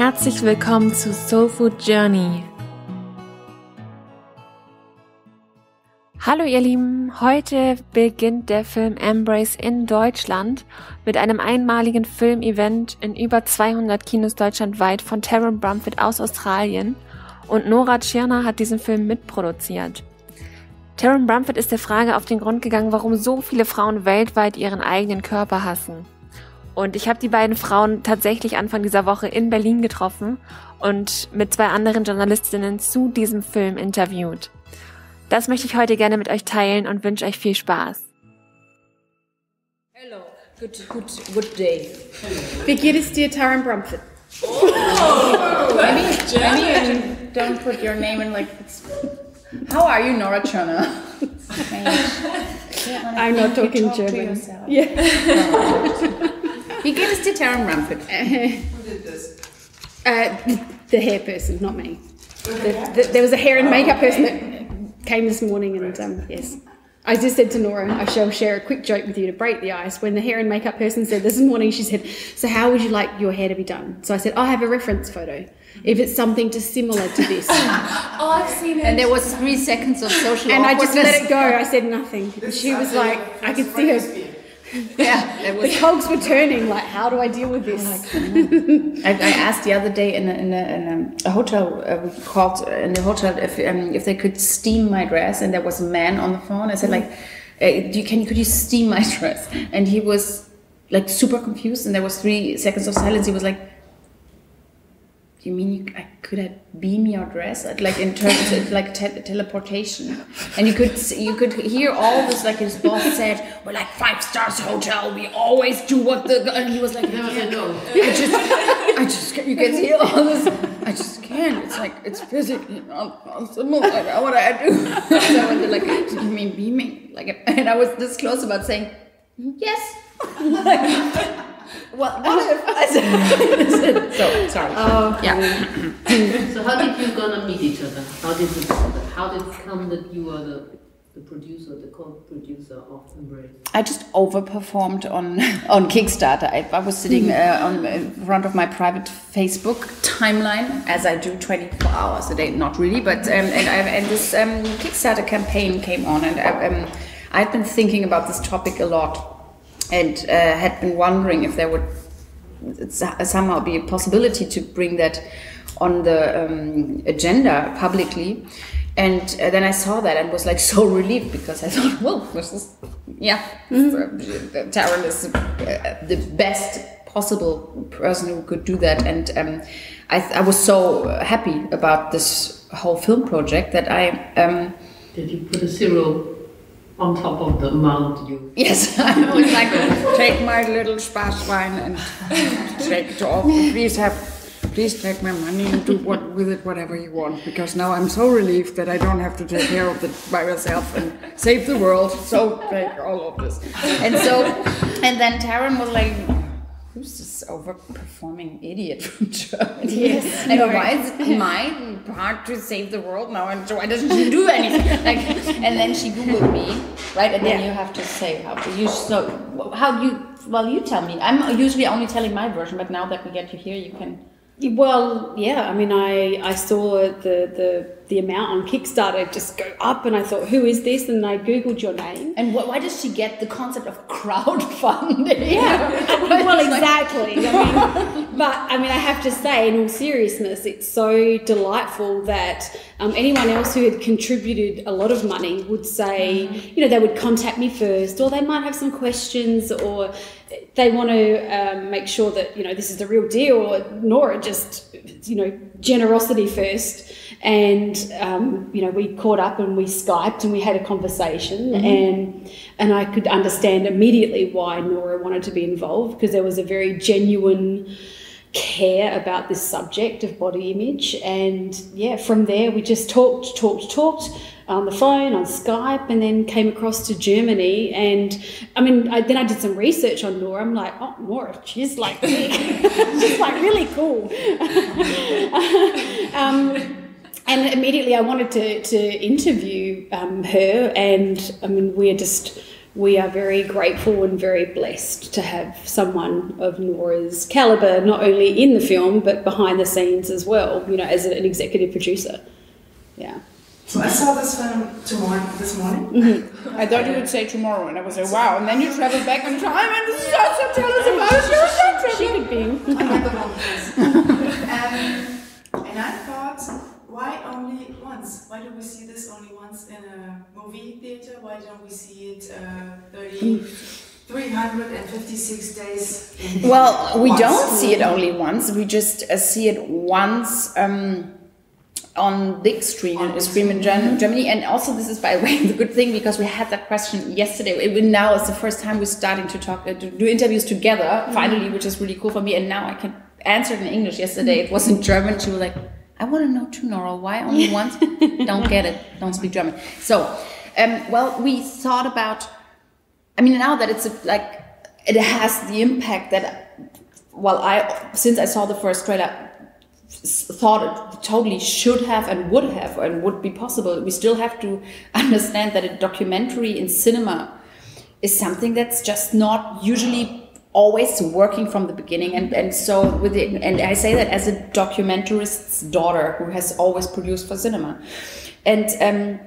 Herzlich willkommen zu Soul Food Journey. Hallo ihr Lieben, heute beginnt der Film Embrace in Deutschland mit einem einmaligen Filmevent in über 200 Kinos deutschlandweit von Taryn Brumfitt aus Australien und Nora Tschirner hat diesen Film mitproduziert. Taryn Brumfitt ist der Frage auf den Grund gegangen, warum so viele Frauen weltweit ihren eigenen Körper hassen. Und ich habe die beiden Frauen tatsächlich Anfang dieser Woche in Berlin getroffen und mit 2 anderen Journalistinnen zu diesem Film interviewt. Das möchte ich heute gerne mit euch teilen und wünsche euch viel Spaß. Hello, good day. Wie geht es dir, Taryn Brumfitt? Oh. Maybe don't put your name in like. How are you, Nora Tschirner? I'm not talking German. Yeah. Wie geht es dir, Taryn Brumfitt? Who did this? The hair person, not me. There was a hair and makeup person that came this morning, and yes. I just said to Nora, I shall share a quick joke with you to break the ice. When the hair and makeup person said this morning, she said, "So how would you like your hair to be done?" So I said, I have a reference photo. If it's something similar to this. Oh, I've seen it. And there was 3 seconds of social and I awkwardness. just let it go. I said nothing. She was like, I could see her. Yeah, the cogs were turning. Like, how do I deal with this? I asked the other day in a hotel. We called in the hotel if they could steam my dress, and there was a man on the phone. I said could you steam my dress? And he was like super confused, and there was 3 seconds of silence. He was like, "You mean I could beam your dress?" Like in terms of like teleportation, and you could hear all this, like his boss said, "We're like 5 stars hotel. We always do what the," and he was like, "No, no, I just you can hear all this. I just can't. It's like it's physically impossible. Like what do I do?" So I was like, "Do you mean beaming?" Like, and I was this close about saying, "Yes." What if? I said, so sorry. Oh, yeah. So how did you gonna meet each other? How did it come that you were the producer, the co-producer of Embrace? I just overperformed on Kickstarter. I was sitting in front of my private Facebook timeline, as I do 24 hours a day. Not really, but and this Kickstarter campaign came on, and I'd been thinking about this topic a lot. And had been wondering if there would somehow be a possibility to bring that on the agenda publicly. And then I saw that and was like so relieved, because I thought, well, this is, Taryn is the best possible person who could do that. And I was so happy about this whole film project that I... Did you put a 0 on top of the amount you... Yes, I was like, take my little Sparschwein and take it off. Please take my money and do with it whatever you want, because now I'm so relieved that I don't have to take care of it by myself and save the world. So take all of this. And then Taryn was like, "Who's this overperforming idiot from Germany? Yes, and why is it my part to save the world now? And why doesn't she do anything?" And then she Googled me, right? And then you have to say you tell me. I'm usually only telling my version, but now that we get you here, you can. Well, yeah. I mean, I saw the amount on Kickstarter just go up, and I thought, who is this? And I Googled your name. And why does she get the concept of crowdfunding? Yeah, well, exactly. I mean, I have to say, in all seriousness, it's so delightful that anyone else who had contributed a lot of money would say, they would contact me first, or they might have some questions, or they want to make sure that, this is the real deal, or Nora just, generosity first. And, we caught up and we Skyped and we had a conversation, and I could understand immediately why Nora wanted to be involved, because there was a very genuine care about this subject of body image. And from there we just talked on the phone, on Skype, and then came across to Germany. And then I did some research on Nora. I'm like, oh, Nora, she's like she's like really cool. And immediately I wanted to interview her, and we're just we are very grateful and very blessed to have someone of Nora's caliber, not only in the film, but behind the scenes as well, you know, as an executive producer. Yeah. So I saw this film this morning. Mm-hmm. I thought you would say tomorrow, and I was like, wow. And then you traveled back in time, and so tell us about it. She could be. I got the wrong place. And I thought, why only once? Why do we see this only once in a movie theater? Why don't we see it 356 days? Well, we don't see it only once. We just see it once. On big screen in Germany, and also this is, by the way, the good thing, because we had that question yesterday. Now it's the first time we're starting to talk, to do interviews together, finally, which is really cool for me. And now I can answer it in English. Yesterday it was in German. She was like, "I want to know too, Nora. Why only once? Don't get it. Don't speak German." So, well, we thought about. I mean, now that it's it has the impact that, well, since I saw the first trailer, thought it totally should have and would be possible. We still have to understand that a documentary in cinema is something that's just not usually always working from the beginning, and so and I say that as a documentarist's daughter who has always produced for cinema, and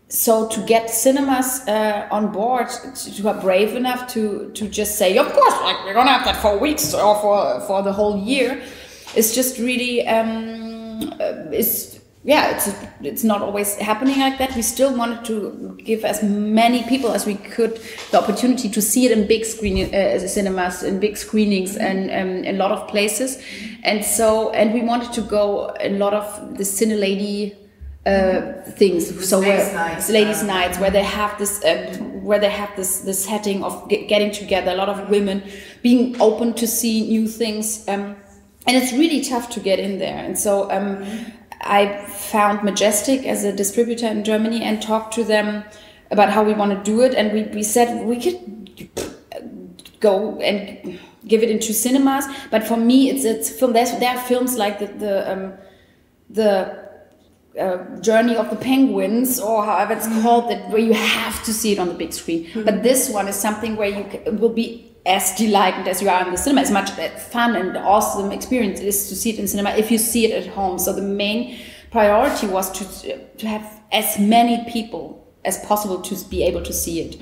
so to get cinemas on board, to are brave enough to just say, of course, like, we're gonna have that for weeks or for the whole year. It's just really, it's not always happening like that. We still wanted to give as many people as we could the opportunity to see it in big cinemas, in big screenings, and a lot of places. And we wanted to go a lot of the Cine Lady things. So ladies' nights, where they have this setting of getting together, a lot of women being open to see new things. And it's really tough to get in there. And so I found Majestic as a distributor in Germany and talked to them about how we want to do it. And we said we could go and give it into cinemas. But for me, it's film. There are films like the Journey of the Penguins, or however it's called, where you have to see it on the big screen. But this one is something where you will be as delighted as you are in the cinema. As much fun and awesome experience it is to see it in cinema if you see it at home. So the main priority was to have as many people as possible to be able to see it.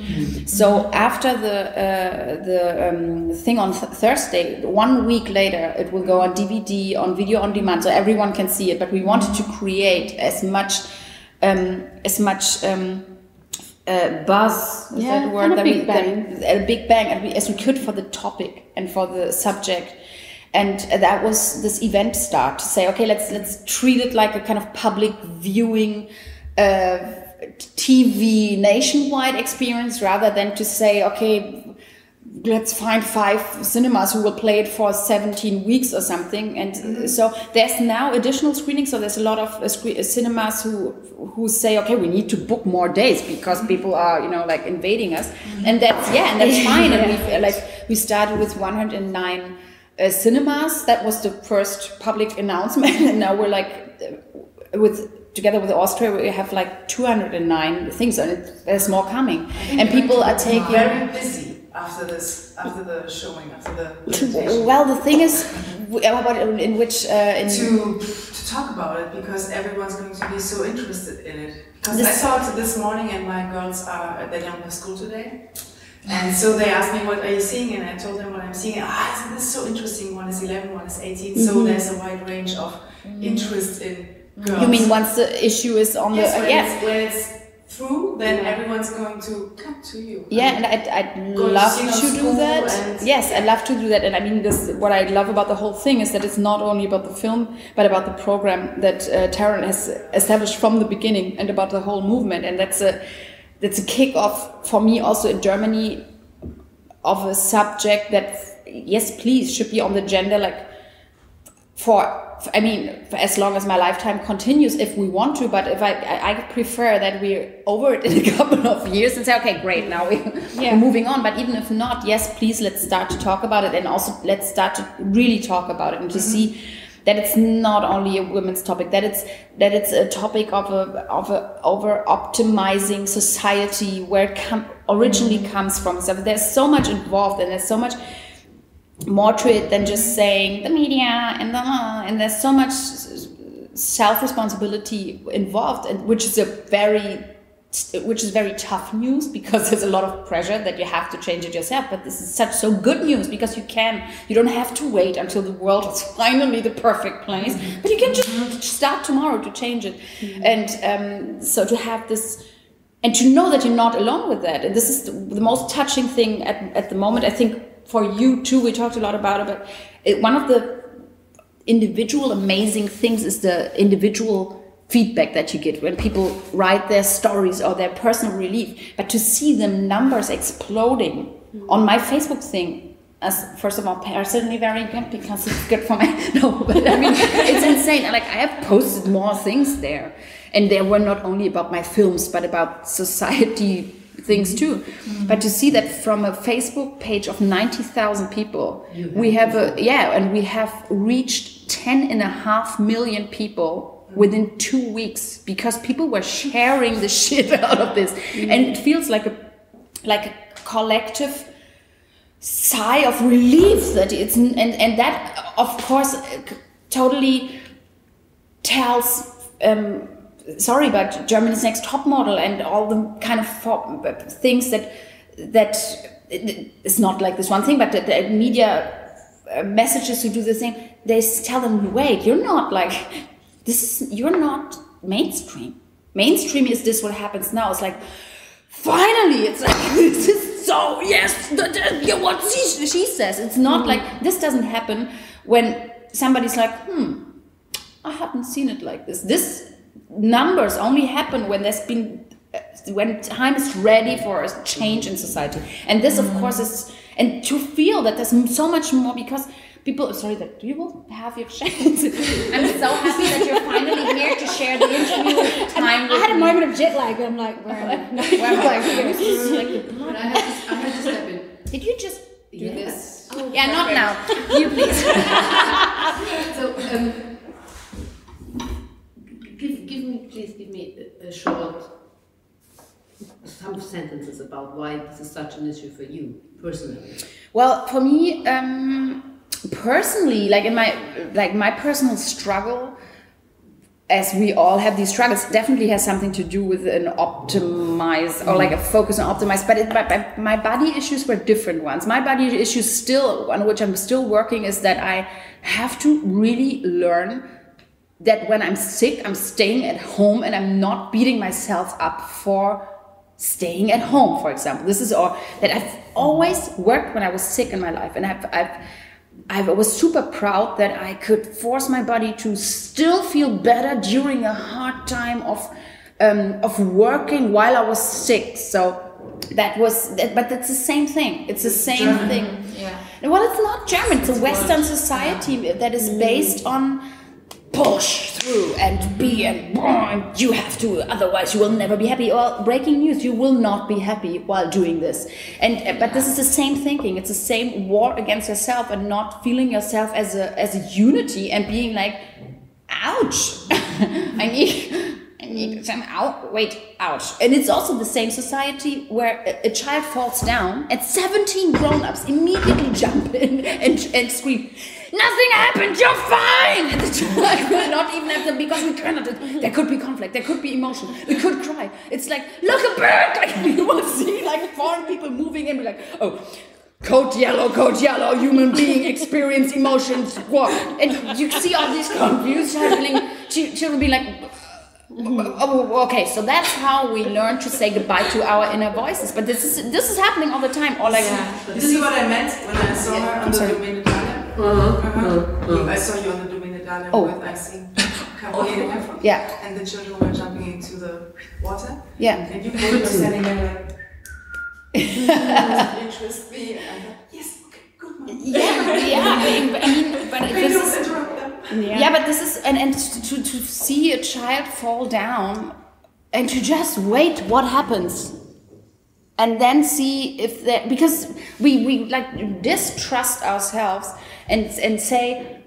So after the thing on Thursday, 1 week later, it will go on DVD, on video on demand, so everyone can see it. But we wanted to create as much buzz, is that a word? And a big bang as we could for the topic and for the subject. And that was this event start, to say, okay, let's treat it like a kind of public viewing TV nationwide experience, rather than to say, okay, let's find 5 cinemas who will play it for 17 weeks or something. And so there's now additional screenings. So there's a lot of cinemas who say, okay, we need to book more days because people are, invading us. And that's fine. And we started with 109 cinemas. That was the first public announcement. And now we're together with Austria, we have 209 things, and there's more coming. And people are taking... Very busy after the showing, after the presentation. Well, the thing is, to talk about it, because everyone's going to be so interested in it. Because I saw it this morning, and my girls are at their school today. And so they asked me, what are you seeing? And I told them what I'm seeing. Isn't this so interesting? One is 11, one is 18. So there's a wide range of interest in girls. You mean once the issue is on when it's through, then everyone's going to come to you. Yeah, and I'd love to do that. Yes, I'd love to do that. And I mean, what I love about the whole thing is that it's not only about the film, but about the program that Taryn has established from the beginning, and about the whole movement. And that's a kick-off for me also in Germany of a subject that, yes, please, should be on the agenda, for as long as my lifetime continues, if we want to. But if I prefer that we're over it in a couple of years and say, okay, great, now we're moving on. But even if not, yes, please, let's start to talk about it, and also let's start to really talk about it and to see that it's not only a women's topic, that it's a topic of a over optimizing society where it originally comes from. So there's so much involved, and there's so much more to it than just saying the media and there's so much self-responsibility involved, and which is very tough news, because there's a lot of pressure that you have to change it yourself. But this is so good news, because you don't have to wait until the world is finally the perfect place, but you can just start tomorrow to change it. And so to have this, and to know that you're not alone with that. And this is the most touching thing at the moment. I think for you too, we talked a lot about it, but one of the individual amazing things is the individual feedback that you get when people write their stories or their personal relief. But to see the numbers exploding on my Facebook thing, as first of all, personally very good, because it's good for but I mean, it's insane. Like, I have posted more things there, and they were not only about my films, but about society things too. But to see that from a Facebook page of 90,000 people, we have and we have reached 10.5 million people within 2 weeks, because people were sharing the shit out of this. And it feels like a collective sigh of relief that it's, and that of course totally tells but Germany's Next Top Model and all the kind of things that it's not like this one thing, but the media messages who do the same, they tell them, wait, you're not mainstream. Mainstream is this what happens now. It's like, finally, it's like, this is so, yes, what she says. It's not like, this doesn't happen when somebody's like, I haven't seen it like this. This numbers only happen when when time is ready for a change in society. And this, of course, is, and to feel that there's so much more, because people, sorry, that you will have your chance. I'm so happy that you're finally here to share the interview time. I had a moment of jet lag. I'm like, where am I? But I had to step in. Did you just do this? Oh, yeah, not now. You please. So, please give me a short, some sentences about why this is such an issue for you personally. Well, for me, personally, like in my personal struggle, as we all have these struggles, definitely has something to do with an optimize or like a focus on optimize. But my body issues were different ones. My body issues still, on which I'm still working, is that I have to really learn that when I'm sick, I'm staying at home and I'm not beating myself up for staying at home, for example. This is all that I've always worked when I was sick in my life, and I was super proud that I could force my body to still feel better during a hard time of working while I was sick. So that was, but it's the same thing. It's the same German thing. Yeah. Well, it's not German. It's a Western society that is based on push through and be and you have to, otherwise you will never be happy. Well, breaking news, you will not be happy while doing this. And but this is the same thinking. It's the same war against yourself and not feeling yourself as a unity and being like, ouch, I need some ouch. And it's also the same society where a child falls down and 17 grown-ups immediately jump in and scream, nothing happened, you're fine! And the child will not even have them, because we cannot. There could be conflict, there could be emotion, we could cry. It's like, look, a bird! Like, you will see like foreign people moving in, be like, oh, coat yellow, human being, experience emotions, what? And you see all these confused children be like, oh, okay, so that's how we learn to say goodbye to our inner voices. But this is happening all the time. Or like, you see what I meant when I saw her on the Domaine d'Italia? I saw you on the Domaine d'Italia with I seen Caroline and the children were jumping into the water. Yeah. And you both were standing there like, interest me. And I thought, yes, okay, good mom. I mean, but this is interrupt them. Yeah, but this is and to see a child fall down and to just wait what happens, and then see if that, because we like distrust ourselves and say,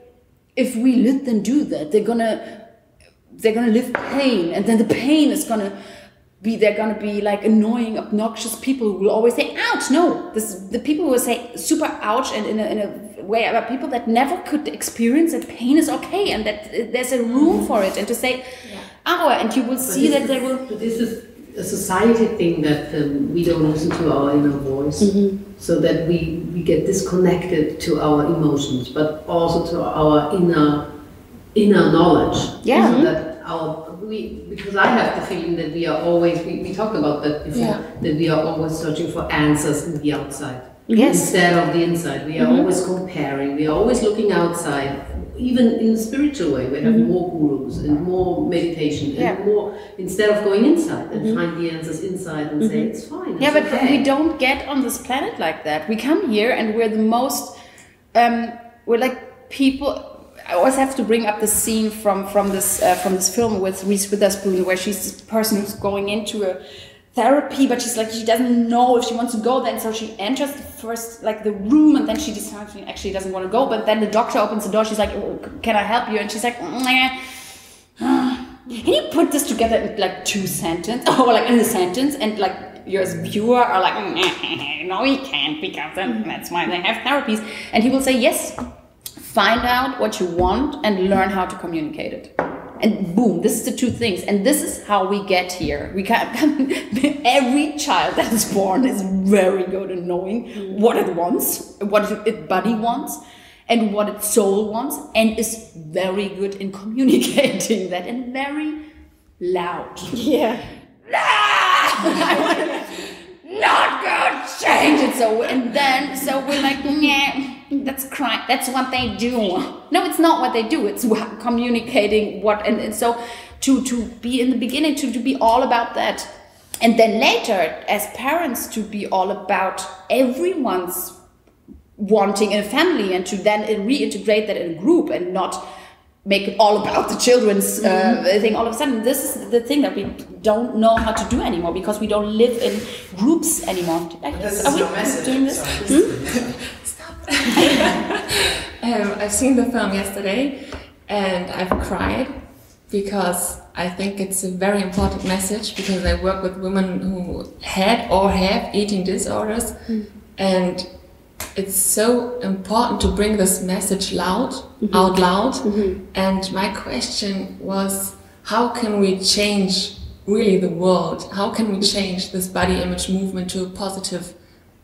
if we let them do that, they're gonna live pain, and then the pain is they're gonna be like annoying, obnoxious people who will always say ouch. No, the people who will say super ouch and in a way about people that never could experience that pain is okay and that there's a room for it, and to say ow, and you will see that they will. But this is a society thing that we don't listen to our inner voice, so that we get disconnected to our emotions, but also to our inner knowledge. Yeah. So that because I have the feeling that we are always, we talked about that before, that we are always searching for answers in the outside. Yes. Instead of the inside. We are always comparing, we are always looking outside. Even in a spiritual way, we have more gurus and more meditation and more, instead of going inside and find the answers inside and say it's fine. Yeah, but we don't get on this planet like that. We come here and we're the most, we're like people. I always have to bring up the scene from this film with Reese Witherspoon, where she's this person who's going into a therapy, but she's like, she doesn't know if she wants to go there, and so she enters the first, like, the room, and then she decides she actually doesn't want to go, but then the doctor opens the door, she's like, oh, can I help you? And she's like, can you put this together in like 2 sentences, or like in a sentence, and like you as a viewer are like, no, you can't, because that's why they have therapies. And he will say, yes, find out what you want and learn how to communicate it. And boom, this is the 2 things. And this is how we get here. We can't, every child that is born is very good at knowing what it wants, what its body wants, and what its soul wants, and is very good in communicating that, and very loud. Yeah. Not good, change it. So we're like, that's crime. That's what they do. No, it's not what they do. It's communicating what, and so to be in the beginning, to be all about that, and then later as parents to be all about everyone's wanting in a family, and to then reintegrate that in a group and not make it all about the children's thing. All of a sudden, this is the thing that we don't know how to do anymore, because we don't live in groups anymore. This is your message. Doing this? Stop. I've seen the film yesterday and I've cried, because I think it's a very important message, because I work with women who had or have eating disorders, and it's so important to bring this message out loud. And my question was, how can we change really the world? How can we change this body image movement to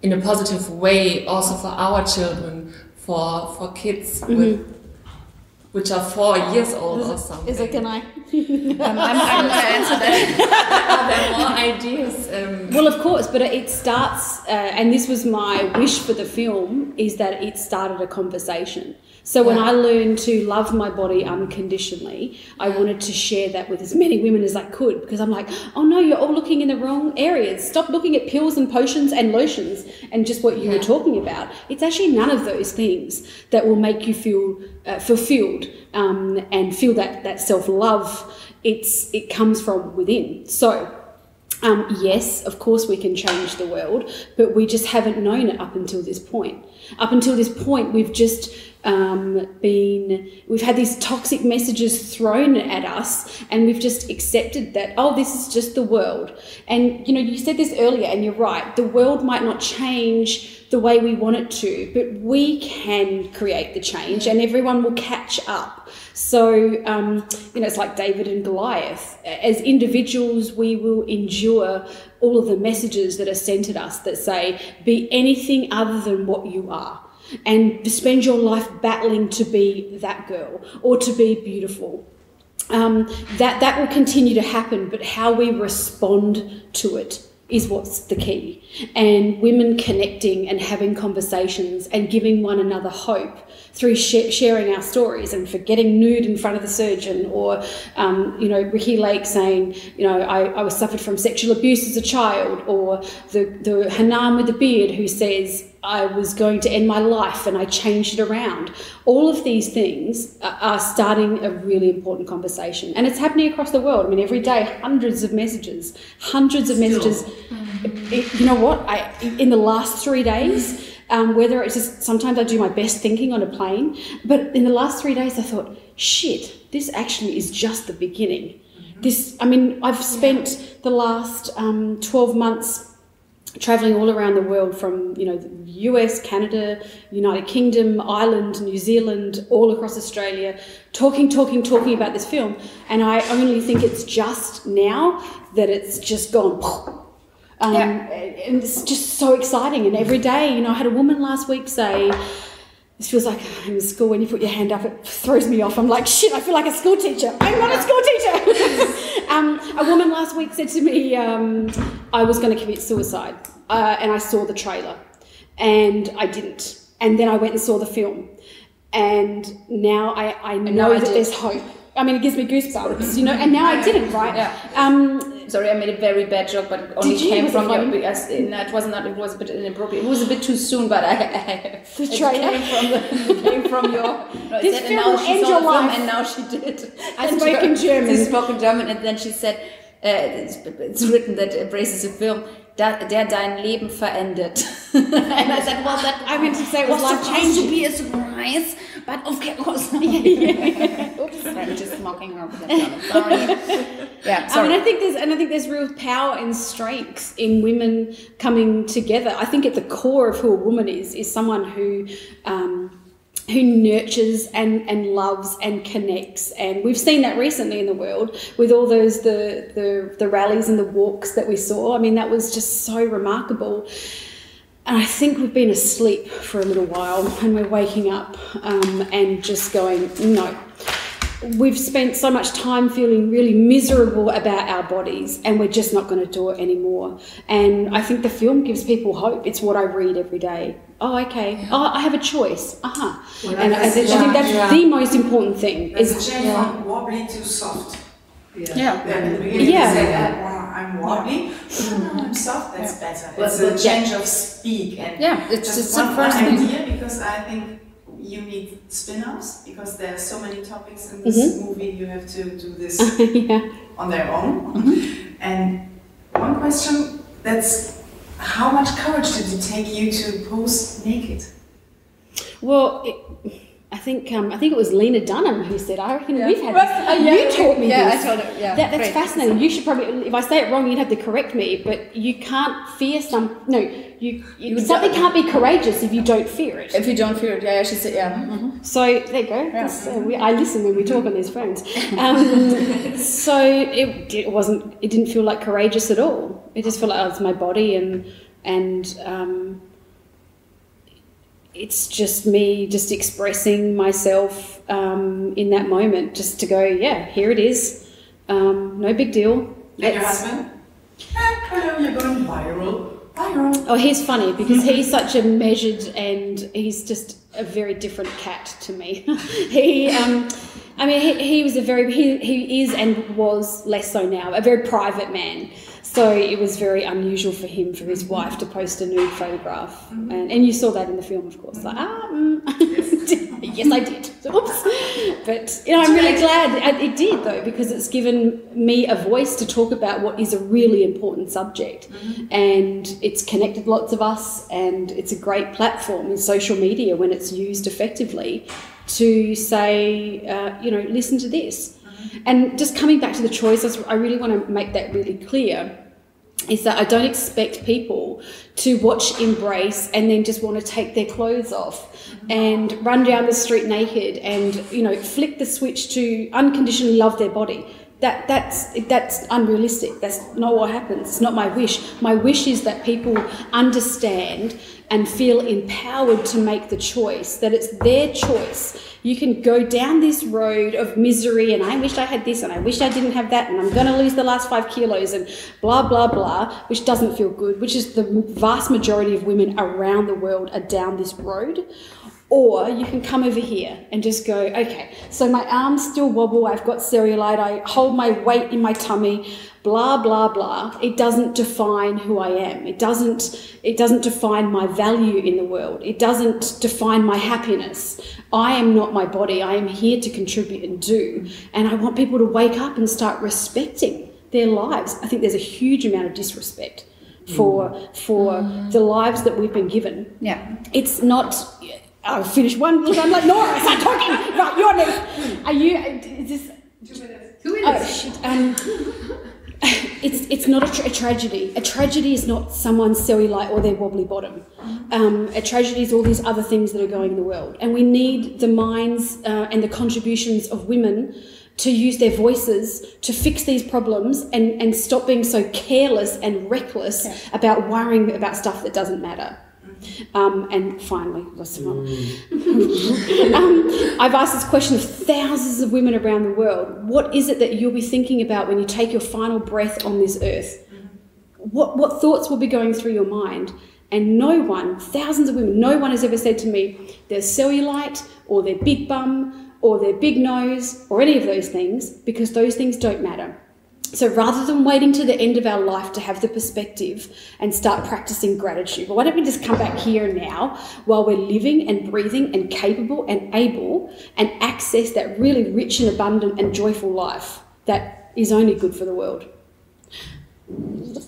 in a positive way, also for our children, for kids which are 4 years old or something? Is it, can I? I'm going to answer that. Are there more ideas? Well, of course, but it starts, and this was my wish for the film, is that it started a conversation. So when I learned to love my body unconditionally, I wanted to share that with as many women as I could, because I'm like, oh no, you're all looking in the wrong areas. Stop looking at pills and potions and lotions and just what you were talking about. It's actually none of those things that will make you feel fulfilled and feel that self-love. It comes from within. So yes, of course we can change the world, but we just haven't known it up until this point. Up until this point, we've just we've had these toxic messages thrown at us, and we've just accepted that, oh, this is just the world. And, you know, you said this earlier, and you're right, the world might not change the way we want it to, but we can create the change, and everyone will catch up. So, you know, it's like David and Goliath. As individuals, we will endure all of the messages that are sent at us that say, be anything other than what you are, and spend your life battling to be that girl or to be beautiful. That will continue to happen, but how we respond to it is what's the key. And women connecting and having conversations and giving one another hope through sharing our stories, and for getting nude in front of the surgeon, or, you know, Ricky Lake saying, you know, I was suffered from sexual abuse as a child, or the Hanan with the beard who says, I was going to end my life and I changed it around. All of these things are starting a really important conversation, and it's happening across the world. I mean, every day, hundreds of messages. You know what? In the last 3 days, whether it's just sometimes I do my best thinking on a plane. But in the last 3 days, I thought, shit, this actually is just the beginning. I've spent the last 12 months traveling all around the world, from the US, Canada, United Kingdom, Ireland, New Zealand, all across Australia, talking about this film. And I only think it's just now that it's just gone. And it's just so exciting. And every day, I had a woman last week say, this feels like I'm in school, when you put your hand up, it throws me off. I'm like, shit, I feel like a school teacher. I'm not a school teacher. A woman last week said to me, I was going to commit suicide, and I saw the trailer, and I didn't. And then I went and saw the film, and now I know that there's hope. I mean, it gives me goosebumps, and now I didn't, right? Yeah. Sorry, I made a very bad joke, but it only came from your... it was a bit inappropriate. It was a bit too soon, but the trailer came from your... No, this film will end your life. And now she did. I spoke in German. She spoke in German, and then she said, it's written that embraces a film, der dein Leben verändert. And I said, well, that I meant to say it was supposed to be a surprise, but of course. Oops, I'm just mocking her with that German. Sorry. Yeah, sorry. I think there's real power and strength in women coming together. I think at the core of who a woman is someone who nurtures and loves and connects. And we've seen that recently in the world with all those the rallies and the walks that we saw. I mean, that was just so remarkable. And I think we've been asleep for a little while, and we're waking up and just going, no. We've spent so much time feeling really miserable about our bodies, and we're just not going to do it anymore. And I think the film gives people hope. It's what I read every day. Oh, okay. Yeah. Oh, I have a choice. Well, and I think that's the most important thing. Is change from wobbly to soft. Yeah. In the beginning, you say, I'm wobbly. No, I'm soft. That's better. It's a change of speak. And it's just the first idea, because I think you need spin-offs, because there are so many topics in this movie. You have to do this on their own. And one question, that's how much courage did it take you to pose naked? Well, I think it was Lena Dunham who said, I reckon we've had this. You taught me this. I told her. Yeah, that's fascinating. You should probably, if I say it wrong, you'd have to correct me, but you can't fear something can't be courageous if you don't fear it. If you don't fear it, she said, So there you go. Yeah. I listen when we talk on these phones. So it didn't feel like courageous at all. It just felt like it's my body, and it's just me just expressing myself in that moment, just to go, here it is. No big deal. And your husband? Hello, you're going viral. Oh, he's funny because he's such a measured, and he's just a very different cat to me. He was he is and was less so now, a very private man. So it was very unusual for him, for his wife to post a nude photograph. And you saw that in the film, of course. Like, yes, I did. Oops. But, I'm really glad it did, though, because it's given me a voice to talk about what is a really important subject. And it's connected lots of us, and it's a great platform in social media when it's used effectively to say, listen to this. And just coming back to the choice, I really want to make that really clear, is that I don't expect people to watch Embrace and then just want to take their clothes off and run down the street naked and, flick the switch to unconditionally love their body. That's unrealistic. That's not what happens. It's not my wish. My wish is that people understand and feel empowered to make the choice, that it's their choice. You can go down this road of misery, and I wish I had this, and I wish I didn't have that, and I'm going to lose the last 5 kilos, and blah, blah, blah, which doesn't feel good, which is the vast majority of women around the world are down this road. Or you can come over here and just go, okay, so my arms still wobble, I've got cellulite, I hold my weight in my tummy, blah, blah, blah. It doesn't define who I am. It doesn't define my value in the world. It doesn't define my happiness. I am not my body. I am here to contribute and do. And I want people to wake up and start respecting their lives. I think there's a huge amount of disrespect for the lives that we've been given. Yeah. It's not. I'll finish one. Look, I'm like, Nora, start talking. Right, you're next. Are you? Is this? 2 minutes. 2 minutes. Oh shit. It's not a tragedy. A tragedy is not someone's cellulite or their wobbly bottom. A tragedy is all these other things that are going in the world, and we need the minds and the contributions of women to use their voices to fix these problems and stop being so careless and reckless about worrying about stuff that doesn't matter. And finally, I've asked this question of thousands of women around the world. What is it that you'll be thinking about when you take your final breath on this earth? What thoughts will be going through your mind? And no one, thousands of women, no one has ever said to me their cellulite or their big bum or their big nose or any of those things, because those things don't matter. So rather than waiting to the end of our life to have the perspective and start practicing gratitude, why don't we just come back here and now while we're living and breathing and capable and able and access that really rich and abundant and joyful life that is only good for the world.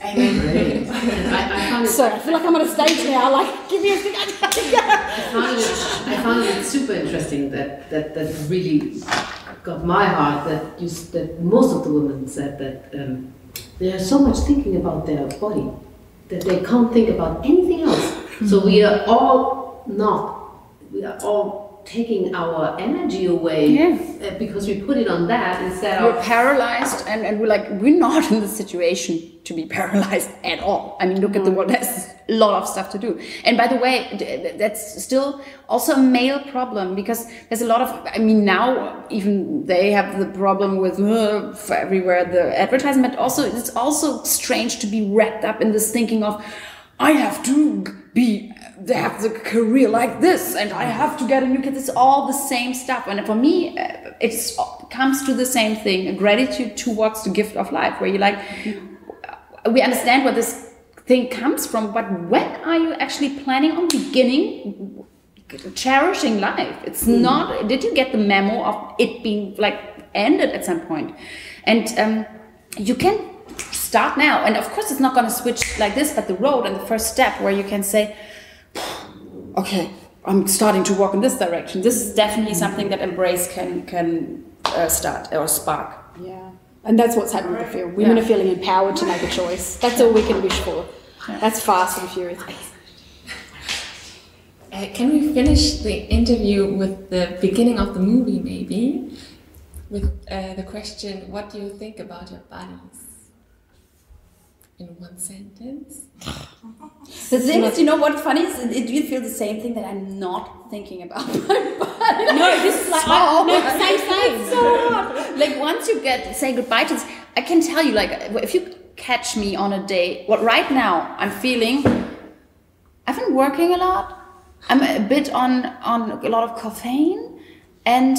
Amen. I feel like I'm on a stage now, like, give me a thing. I found it super interesting that really got my heart that most of the women said that they are so much thinking about their body that they can't think about anything else. So we are all taking our energy away because we put it on that instead We're paralyzed and we're not in the situation to be paralyzed at all. I mean, look at the world, there's a lot of stuff to do. And by the way, that's still also a male problem, because there's a lot of, I mean, now even they have the problem with for everywhere the advertisement, also it's also strange to be wrapped up in this thinking of, I have to have the career like this, and I have to get a new kid. It's all the same stuff. And for me, it comes to the same thing, a gratitude towards the gift of life, where you're like, we understand where this thing comes from, but when are you actually planning on beginning cherishing life? It's not, did you get the memo of it being like ended at some point? And you can start now. And of course, it's not going to switch like this, but the road and the first step where you can say, okay, I'm starting to walk in this direction. This is definitely something that Embrace can start or spark. Yeah, and that's what's happening with the film. Women are feeling empowered to make a choice. That's all we can wish for. That's Fast and Furious. Can we finish the interview with the beginning of the movie, maybe? With the question, what do you think about your bodies? In one sentence? The thing is, you know what's funny is, do you feel the same thing that I'm not thinking about my body? No, this is like, same. So hard. Like once you say goodbye to this, I can tell you, like, if you catch me on a day, what right now I'm feeling, I've been working a lot. I'm a bit on a lot of caffeine, and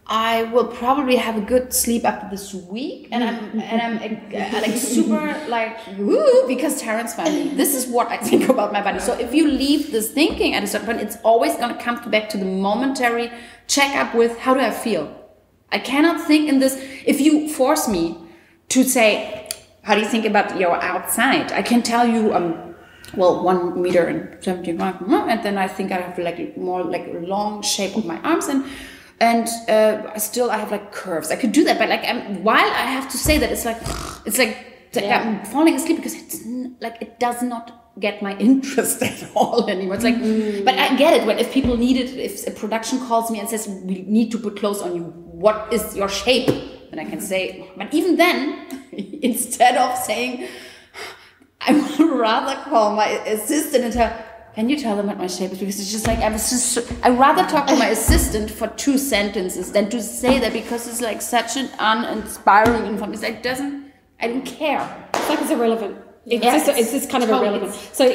I will probably have a good sleep after this week, and I'm like super like woo, because Taryn's family. This is what I think about my body. So if you leave this thinking at a certain point, it's always going to come back to the momentary checkup with how do I feel. I cannot think in this. If you force me to say, how do you think about your outside? I can tell you, 1 meter and 75, and then I think I have like more like a long shape of my arms and still I have like curves. I could do that, but like while I have to say that, it's like I'm falling asleep because it's like it does not get my interest at all anymore. It's like, but I get it when if people need it, if a production calls me and says we need to put clothes on you, what is your shape? And I can say, but even then, instead of saying, I would rather call my assistant and tell, can you tell them what my shape is? Because it's just like, I'd rather talk to my assistant for 2 sentences than to say that, because it's like such an uninspiring information. It doesn't, I don't care. It's like it's irrelevant. It's just kind of irrelevant. So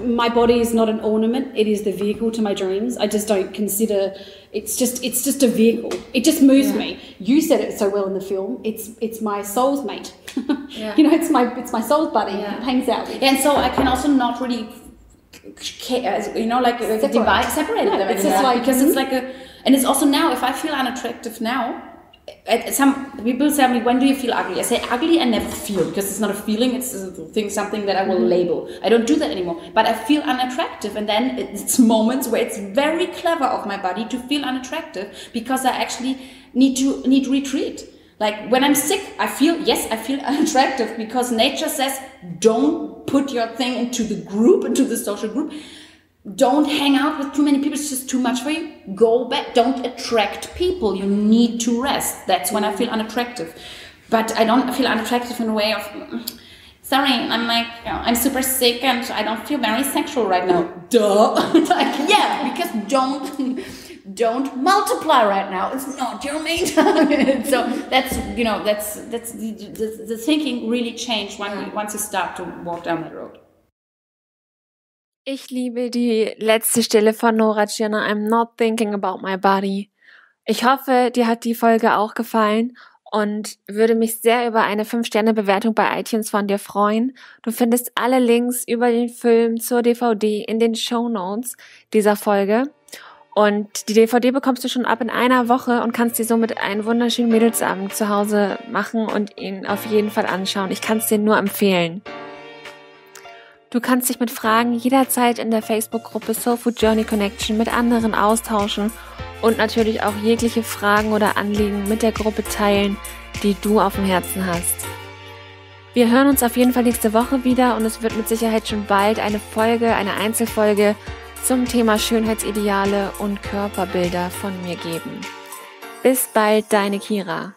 my body is not an ornament. It is the vehicle to my dreams. I just don't consider it's just a vehicle. It just moves me. You said it so well in the film. It's my soul's mate. You know, it's my soul's buddy. It hangs out. And so I can also not really care, you know, like separated them. It's just like, because it's like and it's also now, if I feel unattractive now, some people tell me, when do you feel ugly? I say ugly I never feel, because it's not a feeling, it's a thing, something that I will label. I don't do that anymore. But I feel unattractive, and then it's moments where it's very clever of my body to feel unattractive, because I actually need retreat. Like when I'm sick, I feel unattractive, because nature says, don't put your thing into the social group. Don't hang out with too many people, it's just too much for you. Go back, don't attract people, you need to rest. That's when I feel unattractive. But I don't feel unattractive in a way of, sorry, I'm super sick and I don't feel very sexual right now. Duh. Like, yeah, because don't multiply right now. It's not your main target. So that's the thinking really changed once you start to walk down that road. Ich liebe die letzte Stelle von Nora Tschirner, I'm not thinking about my body. Ich hoffe, dir hat die Folge auch gefallen und würde mich sehr über eine 5-Sterne-Bewertung bei iTunes von dir freuen. Du findest alle Links über den Film zur DVD in den Shownotes dieser Folge. Und die DVD bekommst du schon ab in einer Woche und kannst dir somit einen wunderschönen Mädelsabend zu Hause machen und ihn auf jeden Fall anschauen. Ich kann es dir nur empfehlen. Du kannst dich mit Fragen jederzeit in der Facebook-Gruppe Soul Food Journey Connection mit anderen austauschen und natürlich auch jegliche Fragen oder Anliegen mit der Gruppe teilen, die du auf dem Herzen hast. Wir hören uns auf jeden Fall nächste Woche wieder und es wird mit Sicherheit schon bald eine Einzelfolge zum Thema Schönheitsideale und Körperbilder von mir geben. Bis bald, deine Kira.